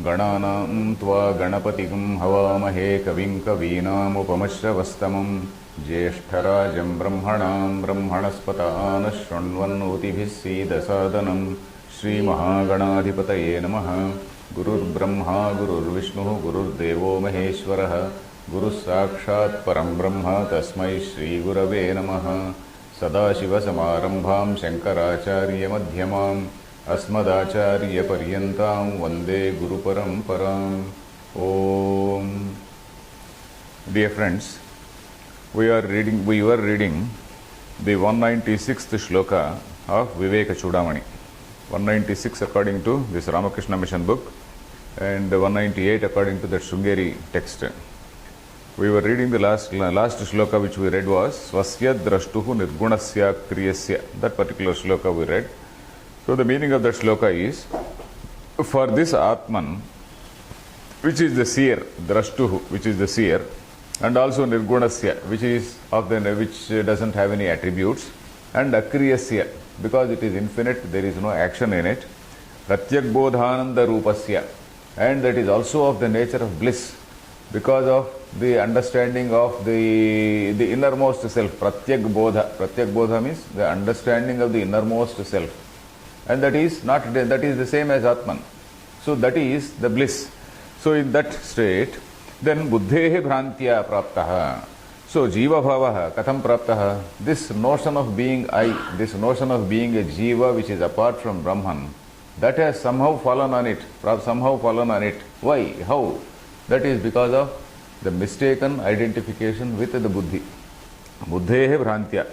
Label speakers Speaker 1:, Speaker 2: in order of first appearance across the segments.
Speaker 1: गणानां त्वा गणपतिं हवामहे कविं कवीनामुपमश्रवस्तमं ज्येष्ठराजं ब्रह्मणां ब्रह्मणस्पतान् शृण्वन्नोतिभिः सीदसादनं श्रीमहागणाधिपतये नमः। गुरुर्ब्रह्मा गुरुर्विष्णुः गुरुर्देवो महेश्वरः गुरुस्साक्षात् परं ब्रह्म तस्मै श्रीगुरवे नमः। सदाशिवसमारम्भां शङ्कराचार्यमध्यमाम् अस्मदाचार्यपर्यन्तां वन्दे गुरुपरम्पराम्। Om. Dear friends, we were reading the 196th shloka of Viveka Chudamani. 196 according to this Ramakrishna Mission book and 198 according to the Sringeri text. We were reading the last shloka which we read was Swasya Drashtuhu Nirgunasya Kriyasya. That particular shloka we read. So the meaning of that shloka is, for this Atman, which is the seer, Drashtuhu, which is the seer, and also Nirgunasya, which doesn't have any attributes, and Akriyasya, because it is infinite, there is no action in it, Pratyak Bodhananda Rupasya, and that is also of the nature of bliss, because of the understanding of the innermost self. Pratyak Bodha means the understanding of the innermost self, and that is the same as Atman. So that is the bliss. So in that state, then buddhehe bhrantya praptaha. So jiva bhavaha katham praptaha. This notion of being I, this notion of being a jiva which is apart from Brahman, that has somehow fallen on it. Why? How? That is because of the mistaken identification with the buddhi. Buddhehe bhrantya.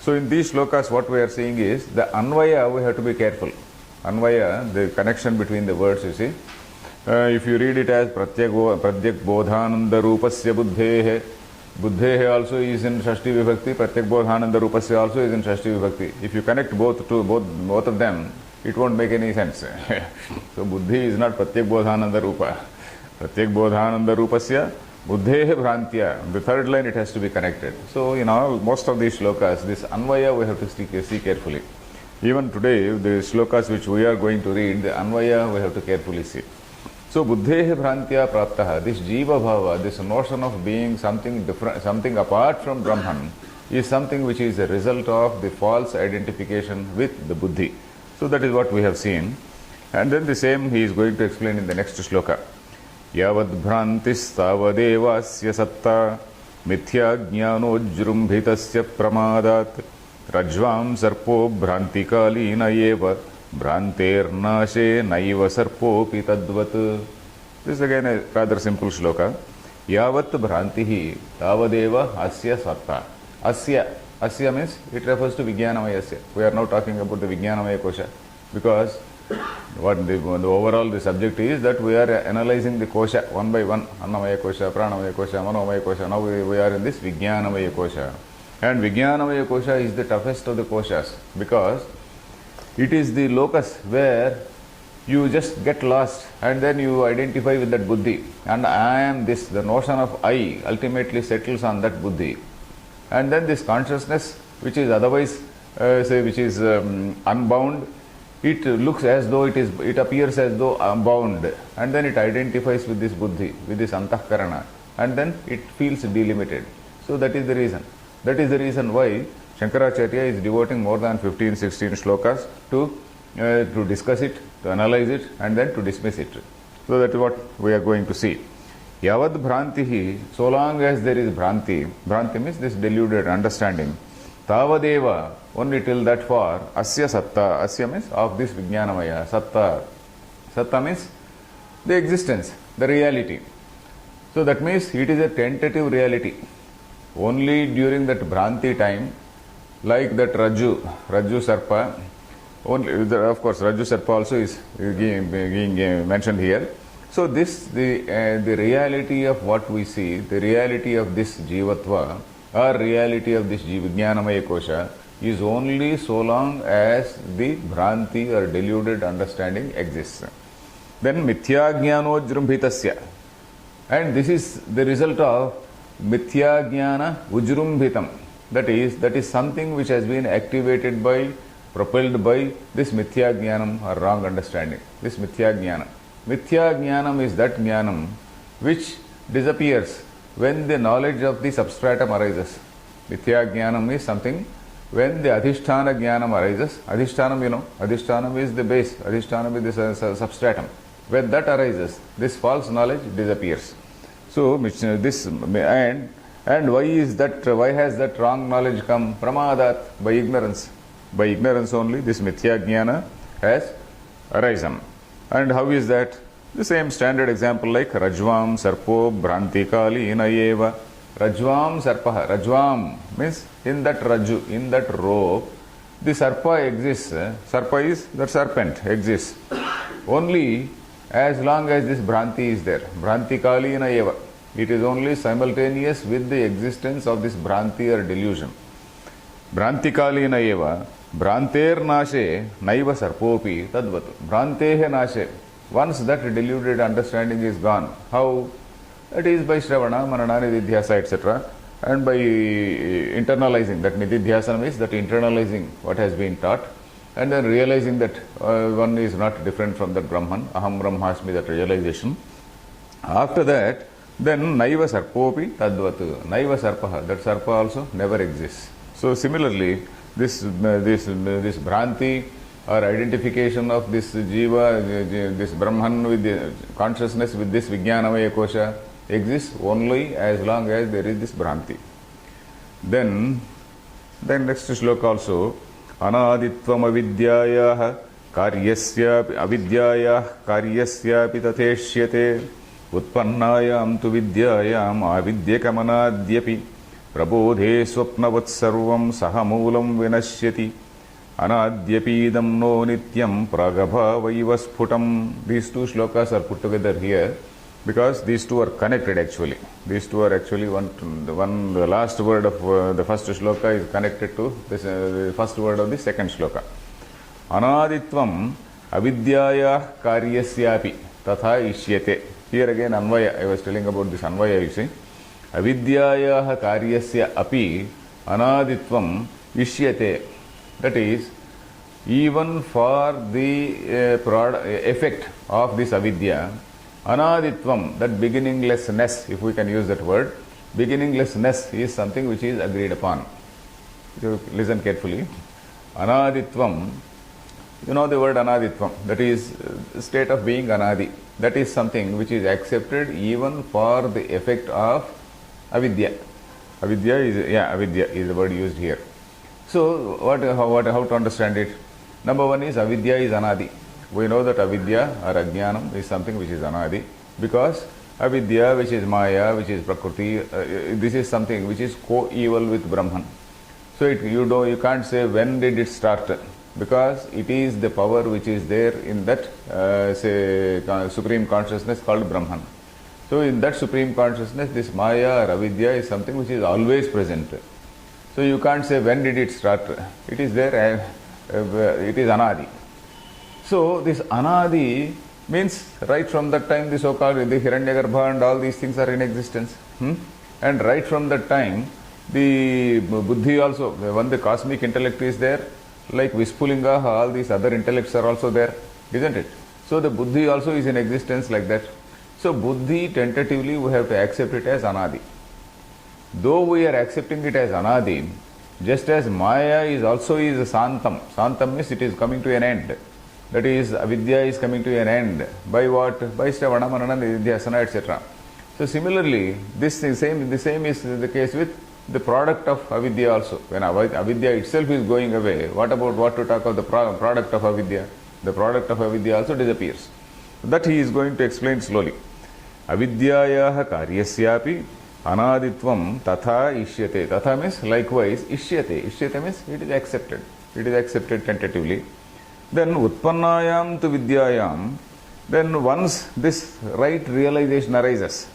Speaker 1: So in these shlokas what we are seeing is the anvaya, we have to be careful. Anvaya, the connection between the words, you see. If you read it as Pratyak Bodhananda Rupasya Buddhehe, Buddhehe also is in Shashti Vibhakti, Pratyak Bodhananda Rupasya also is in Shashti Vibhakti. If you connect both of them, it won't make any sense. So Buddhi is not Pratyak Bodhananda Rupa. Pratyak Bodhananda Rupasya Buddhehe Bhrantya. The third line it has to be connected. So in most of these shlokas, this anvaya we have to see carefully. Even today, the shlokas which we are going to read, the anvaya we have to carefully see. So Buddhehe Bhrantya Praptaha, this Jiva Bhava, this notion of being something different, something apart from Brahman, is something which is a result of the false identification with the Buddhi. So that is what we have seen. And then the same he is going to explain in the next shloka. Yavad Bhrantis Tavadevasya Satta Mithya Jnanojrumbhitasya Pramadat Rajvam Sarpo Bhrantikalina Eva Bhranter Nashe Naiva Sarpopi Tadvat. This is again a rather simple shloka. Yavat Bhrantihi Tavadeva Asya Satta. Asya means it refers to Vijnanamayasya. We are now talking about the Vijnanamaya Kosha, because the subject is that we are analyzing the kosha one by one. Annamaya kosha, pranamaya kosha, manomaya kosha. Now we are in this Vijnanamaya kosha. And Vijnanamaya kosha is the toughest of the koshas, because it is the locus where you just get lost and then you identify with that buddhi. And I am this, the notion of I ultimately settles on that buddhi. And then this consciousness, which is otherwise, unbound, it looks as though it appears as though bound, and then it identifies with this buddhi, with this antahkarana, and then it feels delimited. So that is the reason. That is the reason why Shankaracharya is devoting more than 15-16 shlokas to discuss it, to analyze it, and then to dismiss it. So that is what we are going to see. Yavad Bhrantihi, so long as there is Bhranti means this deluded understanding, Tavadeva, only till that far, Asya Satta, Asya means of this Vijnanamaya, Satta. Satta means the existence, the reality. So that means it is a tentative reality. Only during that Bhranti time, like that Rajju Sarpa, only, of course Rajju Sarpa also is being mentioned here. So this, the reality of what we see, the reality of this Jivatva, or reality of this Vijnanamaya Kosha, is only so long as the Bhranti or deluded understanding exists. Then Mithya Jnano Jrumbhitasya. And this is the result of Mithya Jnana Ujrumbhitam. That is something which has been activated by, propelled by this Mithya Jnanam or wrong understanding. This Mithya Jnana. Mithya Jnanam is that Jnanam which disappears when the knowledge of the substratum arises. Mithya Jnanam is something when the Adhisthana Jnanam arises. Adhishthanam, Adhishthanam is the base, Adhishthanam is the substratum. When that arises, this false knowledge disappears. So, this and why is that? Why has that wrong knowledge come? Pramadat, by ignorance. By ignorance only, this Mithya Jnana has arisen. And how is that? The same standard example like Rajvam Sarpo Bhrantikali Inayeva. Rajvam Sarpaha. Rajvam means in that Raju, in that rope, the Sarpa exists. Sarpa is that serpent exists. Only as long as this Bhranti is there. Bhrantikali Inayeva. It is only simultaneous with the existence of this Bhranti or delusion. Bhrantikali Inayeva. Bhranter Nashe Naiva Sarpopi Tadvatu. Bhrantehe Nashe. Once that deluded understanding is gone, how? It is by Shravana, Manana, Nididhyasa, etc. And by internalizing, that Nididhyasana means that internalizing what has been taught, and then realizing that one is not different from that Brahman, Aham Brahmasmi, that realization. After that, then Naiva Sarpopi Tadvatu. Naiva Sarpaha, that Sarpa also never exists. So similarly, this Bhranti or identification of this Jiva, this Brahman with the consciousness with this Vijnanamaya Kosha exists only as long as there is this Bhranti. Then next shloka also, Anaditvam avidyayah karyasyapi tatheshyate utpannayam tu vidyayam avidyakamanadyapi prabodhe swapnavat sarvam sahamulam vinashyati Anadyapidam no nityam pragabha vaiva sphutam. These two shlokas are put together here because these two are connected actually. These two are actually the last word of the first shloka is connected to this, the first word of the second shloka. Anaditvam avidyaya karyasyapi tatha ishyate. Here again Anvaya, I was telling about this Anvaya, you see. Avidyaya karyasya api anaditvam ishyate. That is, even for the effect of this avidya, anaditvam, that beginninglessness, if we can use that word, beginninglessness is something which is agreed upon. You listen carefully. Anaditvam, you know the word anaditvam, that is state of being anadi. That is something which is accepted even for the effect of avidya. Avidya is the word used here. So, how to understand it? Number one is avidya is anadi. We know that avidya or ajnanam is something which is anadi because avidya, which is maya, which is prakriti, this is something which is co-equal with Brahman. So, you can't say when did it start because it is the power which is there in that supreme consciousness called Brahman. So, in that supreme consciousness, this maya or avidya is something which is always present. So you can't say when did it start. It is there, it is anadi. So this anadi means right from that time the so-called the Hiranyagarbha and all these things are in existence. And right from that time the buddhi also, when the cosmic intellect is there, like Vispulinga, all these other intellects are also there, isn't it? So the buddhi also is in existence like that. So buddhi tentatively we have to accept it as anadi. Though we are accepting it as anadi, just as maya is also is santam. Santam means it is coming to an end. That is, avidya is coming to an end. By what? By Shravana, Manana, Nididhyasana, etc. So similarly, the same is the case with the product of avidya also. When avidya itself is going away, what to talk of the product of avidya? The product of avidya also disappears. That he is going to explain slowly. Avidyayaha karyasyapi anaditvam tatha ishyate. Tatha means likewise ishyate. Ishyate means it is accepted. It is accepted tentatively. Then utpannayam tu vidyayam. Then once this right realization arises,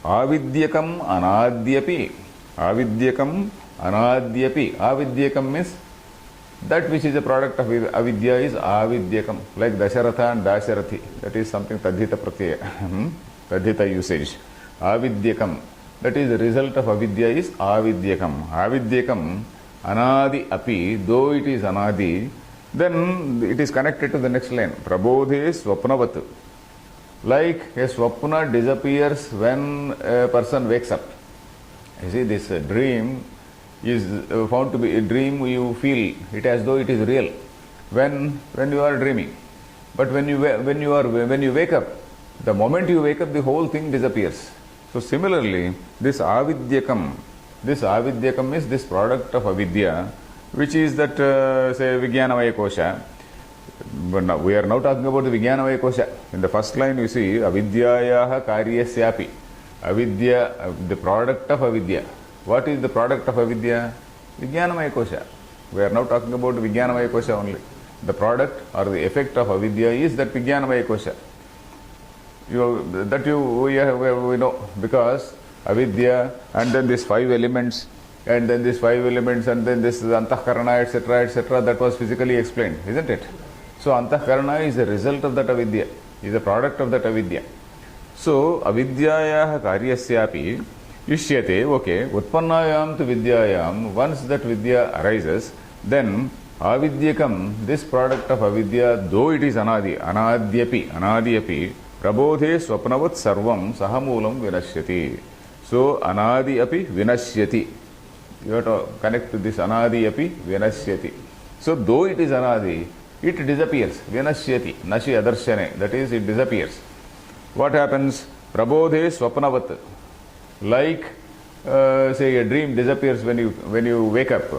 Speaker 1: avidyakam anadyapi. Avidyakam anadyapi. Avidyakam means that which is a product of avidya is avidyakam. Like Dasharatha and Dasharathi. That is something tadhita pratyaya. Tadhita usage. Avidyakam. That is the result of avidya is avidyakam. Avidyakam anadi api. Though it is anadi, Then it is connected to the next line. Prabodhe swapnavat. Like a swapna disappears when a person wakes up. You see, this dream is found to be a dream. You feel it as though it is real when you are dreaming. But when you wake up, the moment you wake up, the whole thing disappears. So similarly, this avidyakam is this product of avidya, which is that say Vijnanamaya Kosha. But now, we are now talking about the Vijnanamaya Kosha. In the first line you see avidyayaha karyasyapi. Avidya, the product of avidya. What is the product of avidya? Vijnanamaya Kosha. We are now talking about Vijnanamaya Kosha only. The product or the effect of avidya is that Vijnanamaya Kosha. We know, because avidya and then these 5 elements and then this antahkarana, etc., that was physically explained, isn't it? So antahkarana is a result of that avidya, is a product of that avidya. So avidyayaha karyasyapi ishyate, okay, utpannayam tu vidyayam, once that vidya arises, then avidyakam, this product of avidya, though it is anadyapi, prabodhe swapnavat sarvam sahamulam vinashyati. So anadi api vinashyati. You have to connect to this anadi api vinashyati. So though it is anadi, it disappears. Vinashyati, nashi adarshane, that is, it disappears. What happens? Prabodhe swapnavat. Like, say, a dream disappears when you wake up.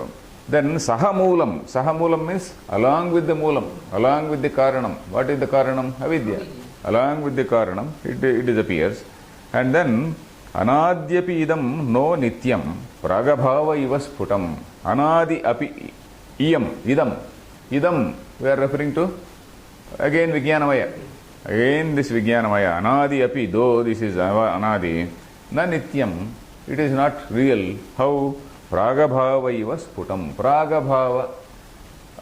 Speaker 1: Then sahamulam means along with the moolam, along with the karanam. What is the karanam? Avidya. Along with the karanam, it disappears. And then anadyapi idam no nityam pragabhava iva sputam. Anadi api idam, we are referring to again Vijnanamaya. Again this Vijnanamaya. Anadi api, though this is anadi, na nityam, it is not real. How? Pragabhava iva sputam. Pragabhava.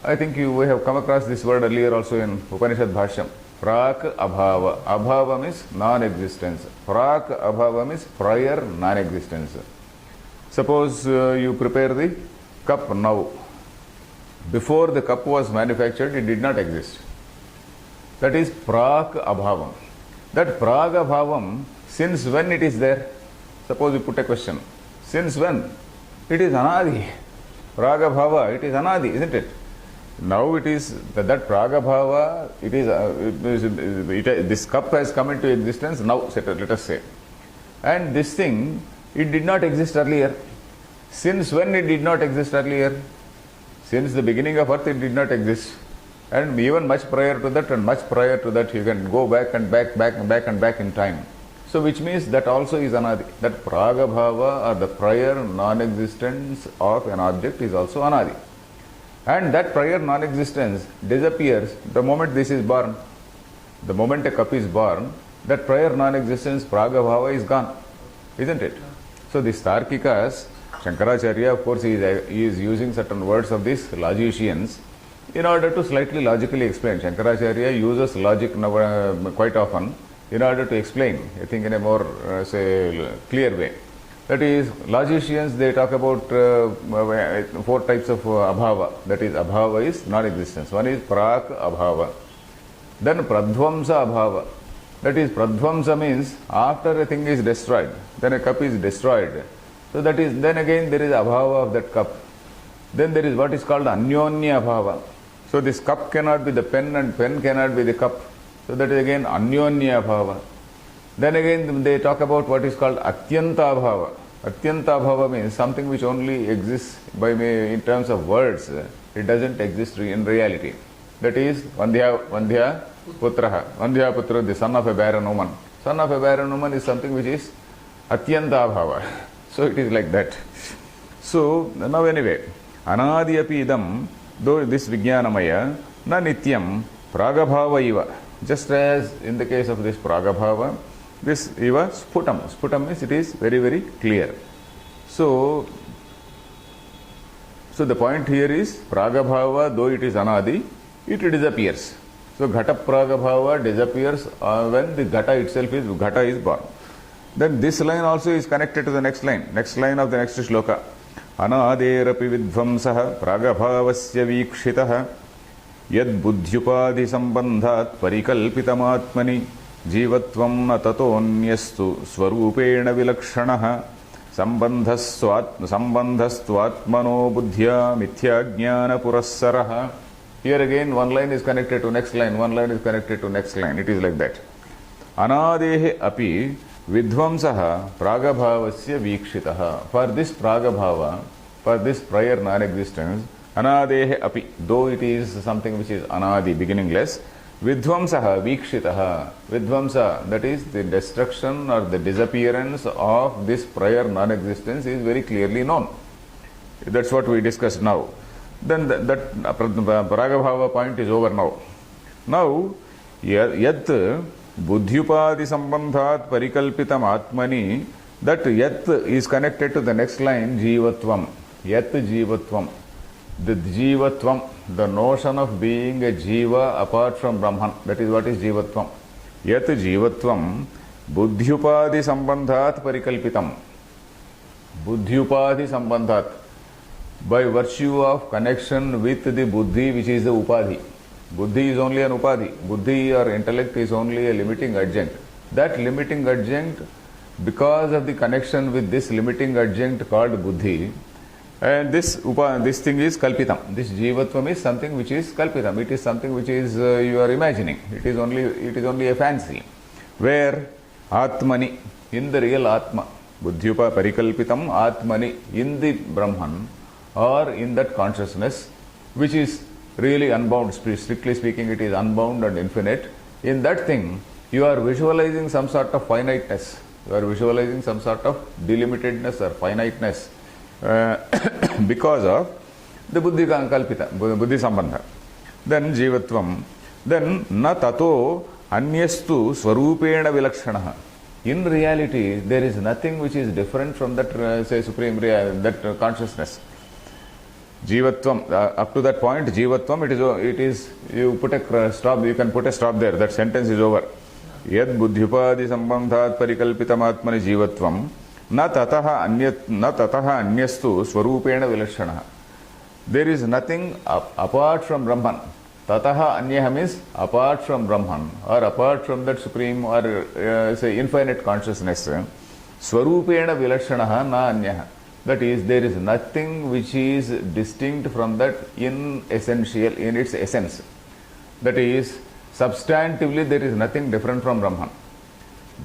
Speaker 1: I think we have come across this word earlier also in Upanishad Bhashyam. Prak abhava. Abhava means non-existence. Prak abhava means prior non-existence. Suppose you prepare the cup now. Before the cup was manufactured, it did not exist. That is prak abhavam. That prak abhavam, since when it is there? Suppose you put a question. Since when? It is anadi. Prak abhava, it is anadi, isn't it? Now it is that pragabhava, this cup has come into existence now, let us say. And this thing, it did not exist earlier. Since when it did not exist earlier? Since the beginning of earth it did not exist. And even much prior to that you can go back and back in time. So which means that also is anadi. That pragabhava or the prior non-existence of an object is also anadi. And that prior non-existence disappears the moment this is born. The moment a cup is born, that prior non-existence, pragabhava, is gone. Isn't it? So these Tarkikas, Shankaracharya, of course, he is using certain words of these logicians in order to slightly logically explain. Shankaracharya uses logic quite often in order to explain, I think, in a more, clear way. That is, logicians, they talk about 4 types of abhava. That is, abhava is non-existence. One is prak abhava. Then pradvamsa abhava. That is, pradvamsa means after a thing is destroyed, then a cup is destroyed. So that is, then again there is abhava of that cup. Then there is what is called anyonya abhava. So this cup cannot be the pen and pen cannot be the cup. So that is again anyonya abhava. Then again they talk about what is called atyanta abhava. Atyanta abhava means something which only exists in terms of words. It doesn't exist in reality. That is Vandhya Putraha. Vandhya Putra, the son of a barren woman. Son of a barren woman is something which is atyanta abhava. So it is like that. So now anyway, anadi api idam, though this Vijnanamaya, na nityam pragabhava iva. Just as in the case of this pragabhava, this iva sputam. Sputam means it is very, very clear. So the point here is pragabhava, though it is anadi, it disappears. So ghata pragabhava disappears when the ghata itself is born. Then this line also is connected to the next line of the next shloka. Anaderapi vidvamsaha pragabhavasya vikshitaha यद्बुद्ध्युपाधि संबंधात् परिकल्पितमात्मनि जीवत्वं न ततोऽन्यस्तु स्वरूपेण विलक्षणः संबंधस्त्वात्मनो बुद्ध्या मिथ्याज्ञान पुरस्सरः. Here again one line is connected to next line, one line is connected to next line. It is like that. Anadehe api vidvamsaha pragabhavasya vikshitaha. For this pragabhava, for this prior non-existence, anadehe api, though it is something which is anadi, beginningless, vidvamsaha vikshitaha. Vidvamsa, that is the destruction or the disappearance of this prior non-existence, is very clearly known. That's what we discussed now. Then that pragabhava point is over now. Now, yat buddhyupadi sambandhat parikalpitam atmani, that yat is connected to the next line, jivatvam. Yat jivatvam. The jivatvam, the notion of being a jiva apart from Brahman, that is what is jivatvam. Yat jivatvam buddhyupadi sambandhat parikalpitam. Buddhyupadi sambandhat. By virtue of connection with the buddhi, which is the upadhi. Buddhi is only an upadhi. Buddhi or intellect is only a limiting adjunct. That limiting adjunct, because of the connection with this limiting adjunct called buddhi, and this thing is kalpitam. This jivatvam is something which is kalpitam. It is something which is you are imagining. It is only a fancy. Where atmani, in the real atma, buddhyupa parikalpitam atmani, in the Brahman, or in that consciousness, which is really unbound, strictly speaking, it is unbound and infinite. In that thing, you are visualizing some sort of finiteness. You are visualizing some sort of delimitedness or finiteness because of the buddhi kalpita, buddhi sambandha. Then jivatvam. Then na tato anyastu swarupena vilakshanaha. In reality, there is nothing which is different from that, say, supreme that consciousness. Jivatvam, up to that point, jivatvam, it is, you put a stop, you can put a stop there, that sentence is over. Yad buddhyupadi sambandhat parikalpitam atmani jivatvam, na tataha anyastu swarupena vilakshanaha. There is nothing apart from Brahman. Tataha anyaha means apart from Brahman, or apart from that supreme, or say infinite consciousness. Swarupena vilakshanaha na anyaha. That is, there is nothing which is distinct from that in its essence. That is, substantively there is nothing different from Brahman.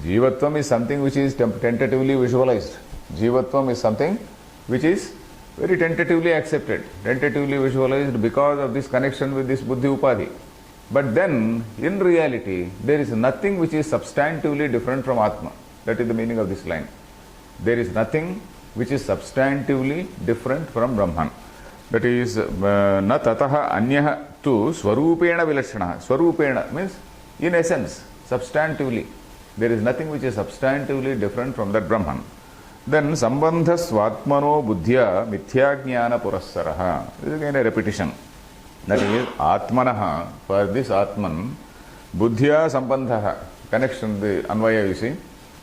Speaker 1: Jivatvam is something which is tentatively visualized. Jivatvam is something which is very tentatively accepted, tentatively visualized because of this connection with this buddhi upadhi. But then, in reality, there is nothing which is substantively different from Atma. That is the meaning of this line. There is nothing which is substantively different from Brahman. That is, na tataha anyaha tu swarupena vilakshanaha. Swarupena means in essence, substantively. There is nothing which is substantively different from that Brahman. Then sambandhasvatmano buddhya mithyajnana purassaraha. This is again a repetition. That is, atmanaha, for this Atman, buddhya sambandhaha, connection, the anvaya you see,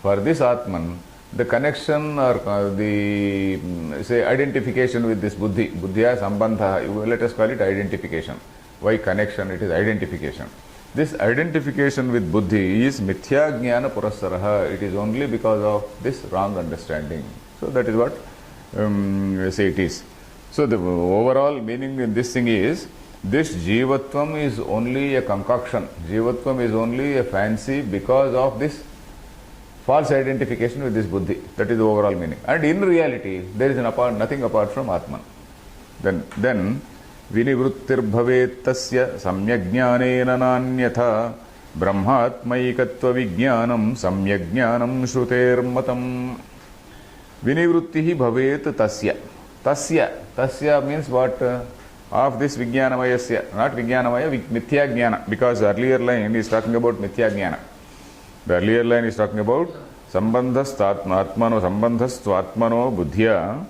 Speaker 1: for this Atman, the connection or the, say, identification with this buddhi, buddhya sambandha, let us call it identification. Why connection? It is identification. This identification with buddhi is mithya jnana purassaraha. It is only because of this wrong understanding. So that is what say it is. So the overall meaning in this thing is, this jivatvam is only a concoction. Jivatvam is only a fancy because of this false identification with this buddhi. That is the overall meaning. And in reality, there is nothing apart from Atman. Then vinivrittir bhavet tasya samyajnanena nanyatha brahmatmaikatva vijnanam samyajnanam shruter matam. Vinivrittihi bhavet tasya. Tasya means what? Of this vijnanamayasya, not vijnanamaya, mithya jnana, because the earlier line is talking about mithya jnana. The earlier line is talking about sambandhastatmano buddhya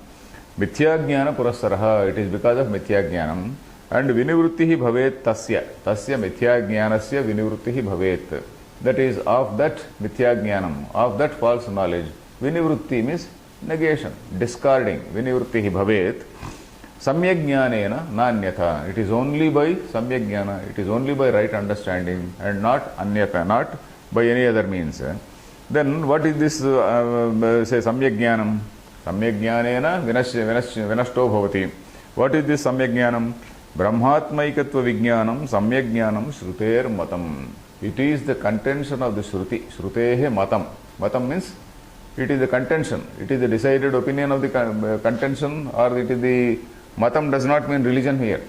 Speaker 1: mithya jnana purassaraha. It is because of mithya jnanam. And vinivrittihi bhavet tasya mithya jnanasya vinivrittihi bhavet. That is, of that mithya jnanam, of that false knowledge. Vinivritti means negation, discarding. Vinivrittihi bhavet. Samyajnanena nanyatha. It is only by samyajnana, it is only by right understanding and not anyatha, not by any other means. Then what is this, say, samyajnanam? Samyajnanena vinashto bhavati. What is this samyajnanam? Brahmatmaikatva vijnanam samyajnanam shruter matam. It is the contention of the Shruti. Shrutehe matam. Matam means it is the contention. It is the decided opinion of the contention, or it is the matam does not mean religion here.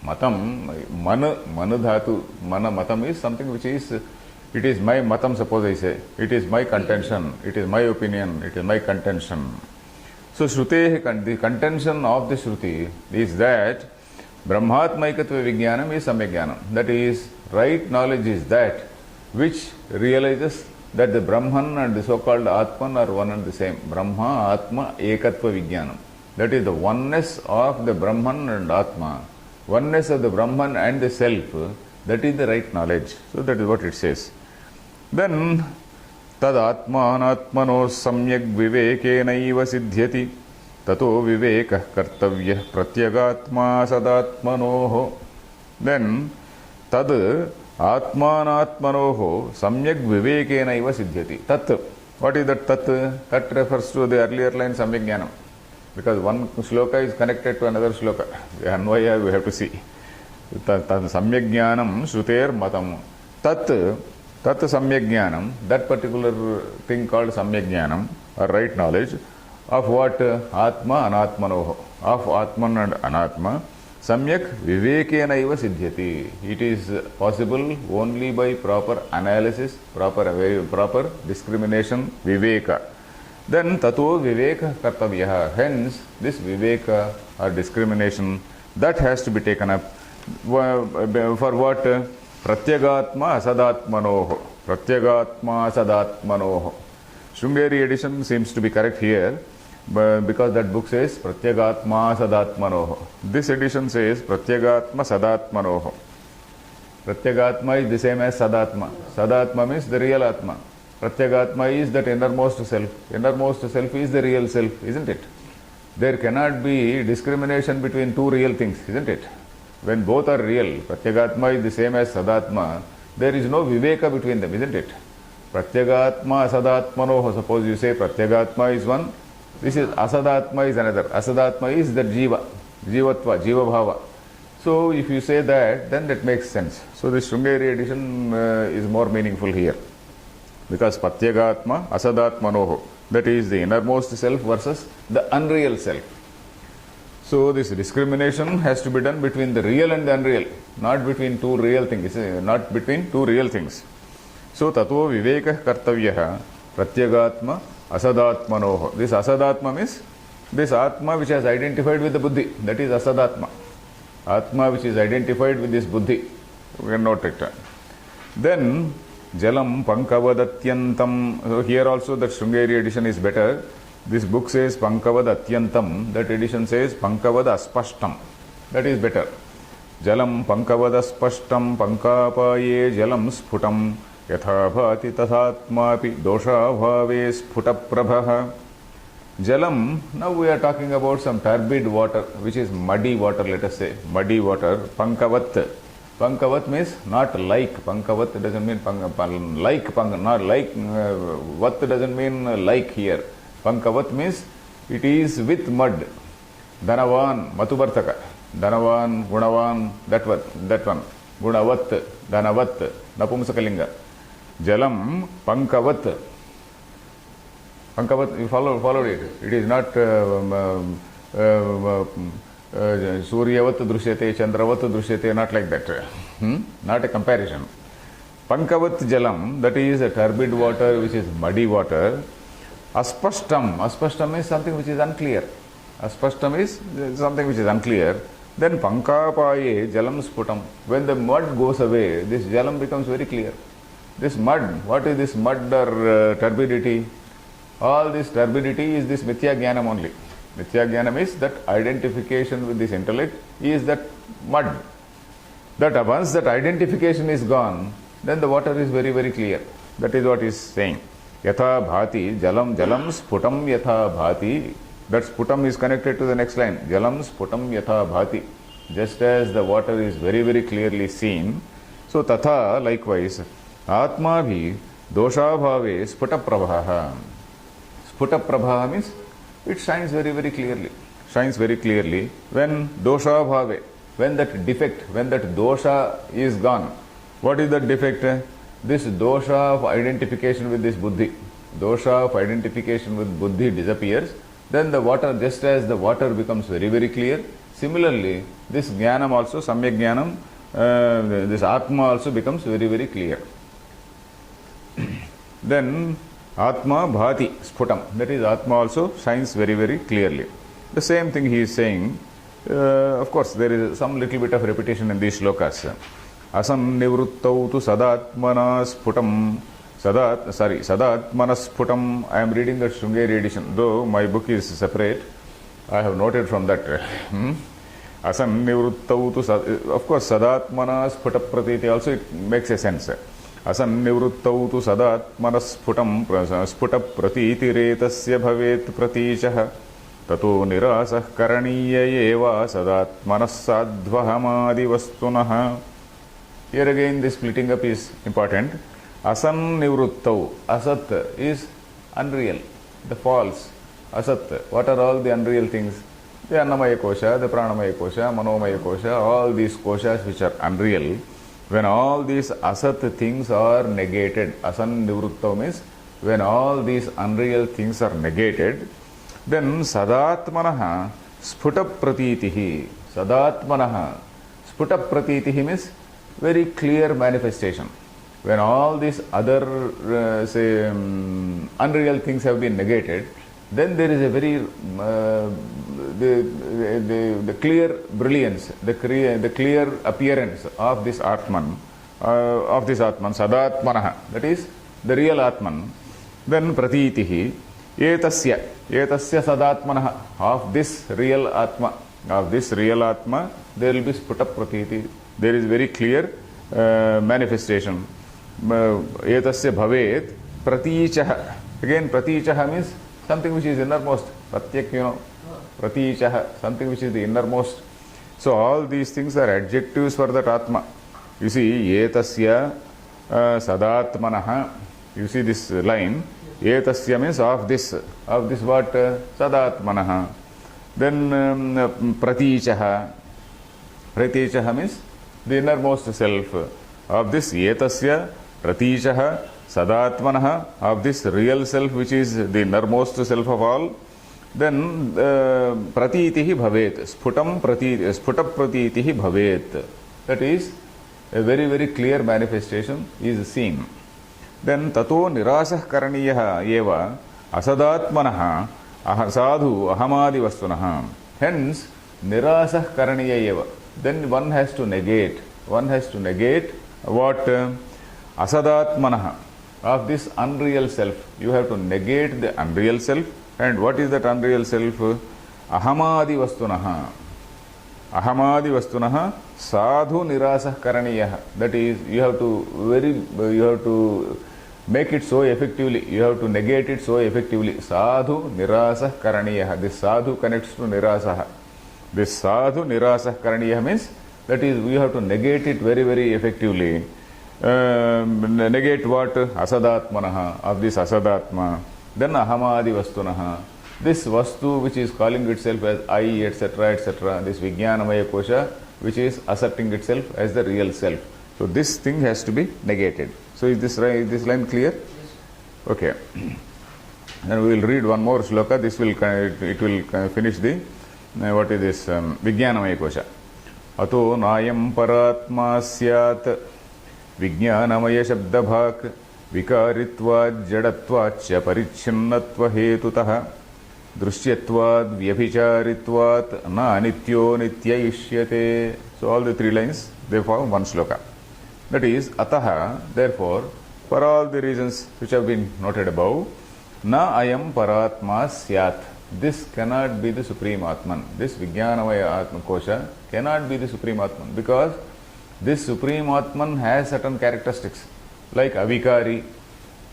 Speaker 1: Matam, manu dhatu, mana matam is something which is, it is my matam, suppose I say. It is my contention, it is my opinion, it is my contention. So Shrutehe, the contention of the Shruti is that Brahmatmaikatva Vijnanam is Samyajnanam. That is, right knowledge is that which realizes that the Brahman and the so-called Atman are one and the same. Brahma, Atma, Ekatva Vijnanam. That is the oneness of the Brahman and Atma. Oneness of the Brahman and the Self. That is the right knowledge. So that is what it says. Then, tad atmanatmano samyak vivekenaiva siddhyati tato vivekah kartavyah pratyagatma sadatmanoho. Then, tad atmanatmanoho samyak vivekenaiva siddhyati. Tat. What is that tat? Tat refers to the earlier line samyak jnanam. Because one shloka is connected to another shloka. The Anvaya we have to see. Tat samyak jnanam shruter matam. Tat samyak jnanam, that particular thing called samyak jnanam, or right knowledge, of what? Atma anatmanoho. Of Atman and Anatma. Samyak vivekenaiva siddhyati. It is possible only by proper analysis, proper discrimination, viveka. Then tato viveka kartavyaha. Hence, this viveka or discrimination, that has to be taken up. For what? Pratyagatma asadatmanoho. Pratyagatma asadatmanoho. Shrungeri edition seems to be correct here, because that book says Pratyagatma sadatmanoho. This edition says Pratyagatma sadatmanoho. Pratyagatma is the same as Sadatma. Sadatma means the real Atma. Pratyagatma is that innermost self. Innermost self is the real self, isn't it? There cannot be discrimination between two real things, isn't it? When both are real, Pratyagatma is the same as Sadatma, there is no viveka between them, isn't it? Pratyagatma asadatmanoho. Suppose you say Pratyagatma is one, this is Asadatma is another. Asadatma is the Jiva, Jivatva, Jiva Bhava. So if you say that, then that makes sense. So this Shrungeri edition is more meaningful here. Because Pratyagatma asadatmanoho, that is the innermost self versus the unreal self. So this discrimination has to be done between the real and the unreal, not between two real things, not between two real things. So tato vivekah kartavyah pratyagatma asadatmanoho. This asadatma means this Atma which has identified with the buddhi, that is asadatma. Atma which is identified with this buddhi. We can note it. Then jalam pankavadhatyantam. So here also that Shrungeri edition is better. This book says Pankavad Atyantam, that edition says Pankavad Aspashtam. That is better. Jalam Pankavad Aspashtam Pankapaye Jalam Sputam Yatha Bhati Tathatmapi Dosha Bhave Sputa Prabha. Jalam, now we are talking about some turbid water, which is muddy water, let us say. Muddy water. Pankavat. Pankavat means not like. Pankavat doesn't mean like. Not like. Vat doesn't mean like here. Pankavat means it is with mud. Dhanavan, Matubartaka. Dhanavan, Gunavan, that one. Gunavat, Dhanavat, Napumsakalinga. Jalam, Pankavat. Pankavat, you followed it. It is not Suryavat Drusyate, Chandravat Drusyate, not like that. Not a comparison. Pankavat Jalam, that is a turbid water which is muddy water. Aspashtam. Aspashtam is something which is unclear. Aspashtam is something which is unclear. Then Pankapaye Jalam Sputam. When the mud goes away, this Jalam becomes very clear. This mud, what is this mud or turbidity? All this turbidity is this Mithya Jnanam only. Mithya Jnanam is that identification with this intellect is that mud. That once that identification is gone, then the water is very, very clear. That is what he is saying. Yatha bhati, jalam sputam yatha bhati. That sputam is connected to the next line. Jalam sputam yatha bhati. Just as the water is very, very clearly seen, so tatha likewise, atma bhi dosha bhave sputa prabhaha. Sputa prabhaha means it shines very, very clearly. Shines very clearly when dosha bhave, when that defect, when that dosha is gone. What is that defect? This dosha of identification with this buddhi. Dosha of identification with buddhi disappears. Then the water, just as the water becomes very, very clear, similarly, this jnanam also, samyak jnanam, this atma also becomes very, very clear. Then atma bhati sputam, that is atma also shines very, very clearly. The same thing he is saying. Of course, there is some little bit of repetition in these shlokas. Asan nivruttau tu sadatmana sputam. Sadatmana sputam. I am reading the Shrungeri edition, though my book is separate. I have noted from that. Asan nivruttau tu, of course, sadatmana sputa pratiti also it makes a sense. Asan nivruttau tu sadatmana sputam sputa pratiti retasya bhavet pratishaha tato nirasah karaniya eva sadatmanas sadvahamadi vastunaha. Here again this splitting up is important. Asan nivruttau. Asat is unreal, the false. Asat. What are all the unreal things? The Annamaya Kosha, the Pranamaya Kosha, Manomaya Kosha, all these koshas which are unreal. When all these asat things are negated, asan nivruttau means when all these unreal things are negated, then sadatmanaha sputa pratitihi. Sadatmanaha sputa pratitihi means very clear manifestation. When all these other unreal things have been negated, then there is a very the clear brilliance, the clear appearance of this Atman, Sadatmanaha, that is the real Atman. Then Pratitihi, Etasya Sadatmanaha, of this real Atma, there will be Sputa Pratiti. There is very clear manifestation. Etasya bhavet pratichaha. Again, pratichaha means something which is innermost. Pratyak, pratichaha, something which is the innermost. So all these things are adjectives for that Atma. You see, etasya sadatmanaha. You see this line. Etasya means of this what? Sadatmanaha. Then pratichaha. Pratichaha means the innermost self. Of this etasya pratichaha sadatmanaha, of this real self which is the innermost self of all. Then pratitihi bhavet, sputa pratitihi bhavet. That is a very, very clear manifestation is seen. Then tato nirasah karaniyaha eva asadatmanaha sadhu ahamadi vastunaha. Hence nirasah karaniya eva. Then one has to negate what? Asadatmanaha, of this unreal self. You have to negate the unreal self. And what is that unreal self? Ahamadi vastunaha. Ahamadi vastunaha sadhu nirasah karaniyaha. That is, you have to make it so effectively. You have to negate it so effectively. Sadhu nirasah karaniyaha. This sadhu connects to nirasaha. This sadhu nirasah karaniyaha means that is, we have to negate it very, very effectively. Negate what? Asadatmanaha, of this asadatma. Then ahamadi vastunaha. This vastu which is calling itself as I, etc., etc. This vijnanamaya kosha which is asserting itself as the real self. So this thing has to be negated. So is this line clear? Okay. Then we will read one more shloka. This will it will finish the what is this vijnanamaya kosha. Ato nayam paratma syat vijnanamaya shabdabhak vikaritvad jadatvacha parichinnatva hetutah drishyatvad vyabhicharitvat na nityo nityayishyate. So all the three lines, they form one shloka. That is, ataha, therefore, for all the reasons which have been noted above, na ayam paratma syat. This cannot be the Supreme Atman. This Vijnanamaya Atma Kosha cannot be the Supreme Atman, because this Supreme Atman has certain characteristics like avikari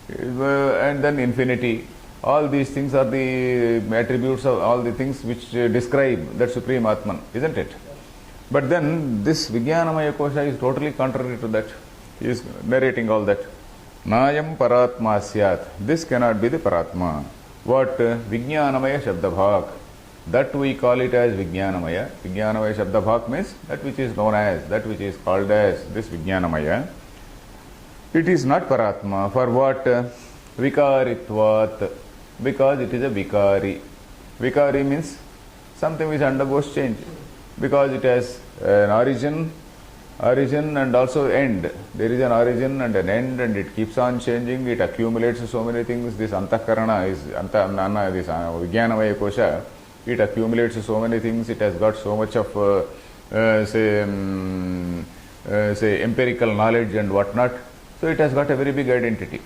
Speaker 1: and then infinity All these things are the attributes of all the things which describe that Supreme Atman, isn't it? But then this Vijnanamaya Kosha is totally contrary to that. He is narrating all that. Nayam Paratma Syat. This cannot be the Paratma. What? Vijnanamaya Shabdabhak. That we call it as Vijnanamaya. Vijnanamaya Shabdabhak means that which is known as, that which is called as this Vijnanamaya. It is not Paratma. For what? Vikaritvat. Because it is a Vikari. Vikari means something which undergoes change. Because it has an origin and also end. There is an origin and an end, and it keeps on changing. It accumulates so many things. This Antakarana is this Vijnanamaya Kosha. It accumulates so many things. It has got so much of say empirical knowledge and whatnot. So it has got a very big identity.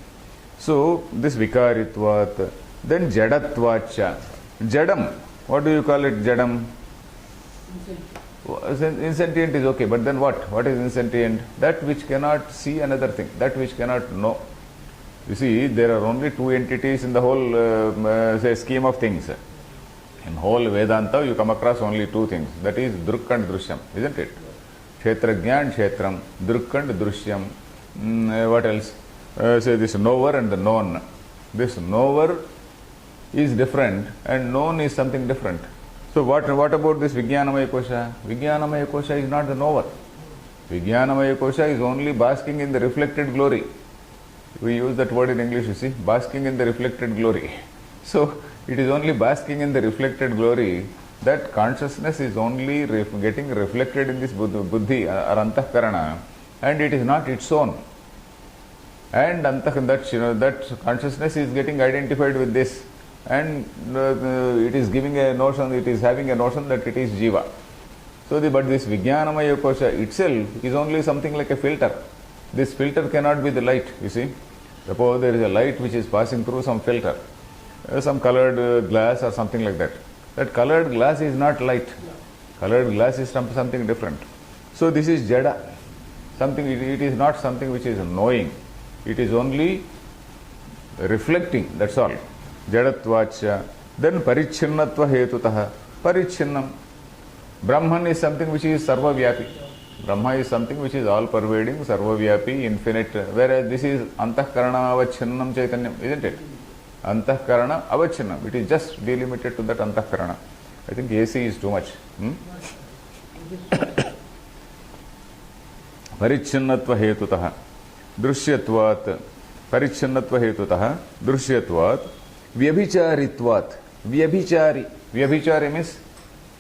Speaker 1: So this Vikaritvat. Then Jadatvacha. Jadam. What do you call it? Jadam. Insentient is okay, but then what? What is insentient? That which cannot see another thing, that which cannot know. You see, there are only two entities in the whole say scheme of things. In whole Vedanta, you come across only two things. That is Druk and Drishyam, isn't it? Kshetrajna and Kshetram, Druk and Drishyam. What else? Say this knower and the known. This knower is different and known is something different. So what about this Vijnanamaya Kosha? Vijnanamaya Kosha is not the knower. Vijnanamaya Kosha is only basking in the reflected glory. We use that word in English, you see, basking in the reflected glory. So it is only basking in the reflected glory. That consciousness is only getting reflected in this buddhi or antahkarana, and it is not its own. And that consciousness is getting identified with this, and it is giving a notion, it is having a notion that it is jiva. So but this Vijnanamaya Kosha itself is only something like a filter. This filter cannot be the light, you see. Suppose there is a light which is passing through some filter, some colored glass or something like that. That colored glass is not light. Colored glass is something different. So this is Jada. Something, it is not something which is knowing. It is only reflecting, that's all. Jadatvacha. Then Parichinnatva Hetutaha. Parichinnam. Brahman is something which is Sarvavyapi. Brahma is something which is all pervading, Sarvavyapi, infinite. Whereas this is Antahkarana Avachinnam Chaitanyam, isn't it? Antahkarana Avachinnam. It is just delimited to that Antahkarana. I think AC is too much. Parichinnatva Hetutaha. Drishyatvat. Parichinnatva Hetutaha. Drishyatvat. Vyabhicharitvat. Vyabhichari. Vyabhichari means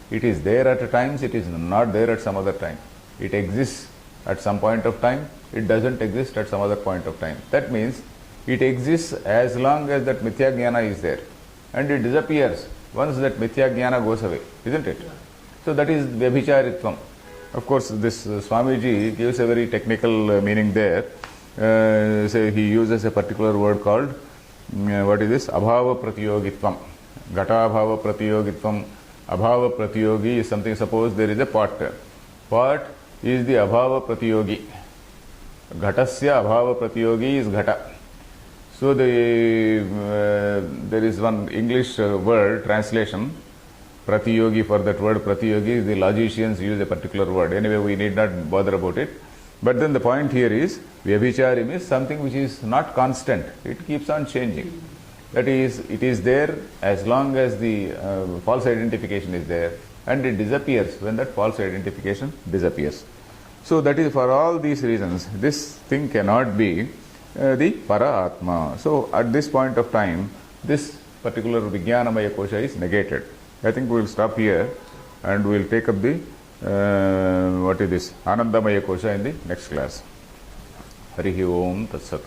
Speaker 1: it is there at times, it is not there at some other time. It exists at some point of time, it doesn't exist at some other point of time. That means it exists as long as that Mithya Jnana is there, and it disappears once that Mithya Jnana goes away, isn't it? So that is Vyabhicharitvam. Of course, this Swamiji gives a very technical meaning there. Say he uses a particular word called, what is this? Abhava Pratiyogitvam. Ghata Abhava Pratiyogitvam. Abhava Pratiyogi is something, suppose there is a pot. Pot is the Abhava Pratiyogi. Ghatasya Abhava Pratiyogi is Ghata. So there is one English word translation, Pratiyogi, for that word Pratiyogi. The logicians use a particular word. Anyway, we need not bother about it. But then the point here is, Vyabhichari means something which is not constant. It keeps on changing. That is, it is there as long as the false identification is there, and it disappears when that false identification disappears. So that is, for all these reasons, this thing cannot be the Para Atma. So at this point of time, this particular Vijnanamaya Kosha is negated. I think we will stop here and we will take up the what is this Anandamaya Kosha in the next class. Harihi Om Tat Sat.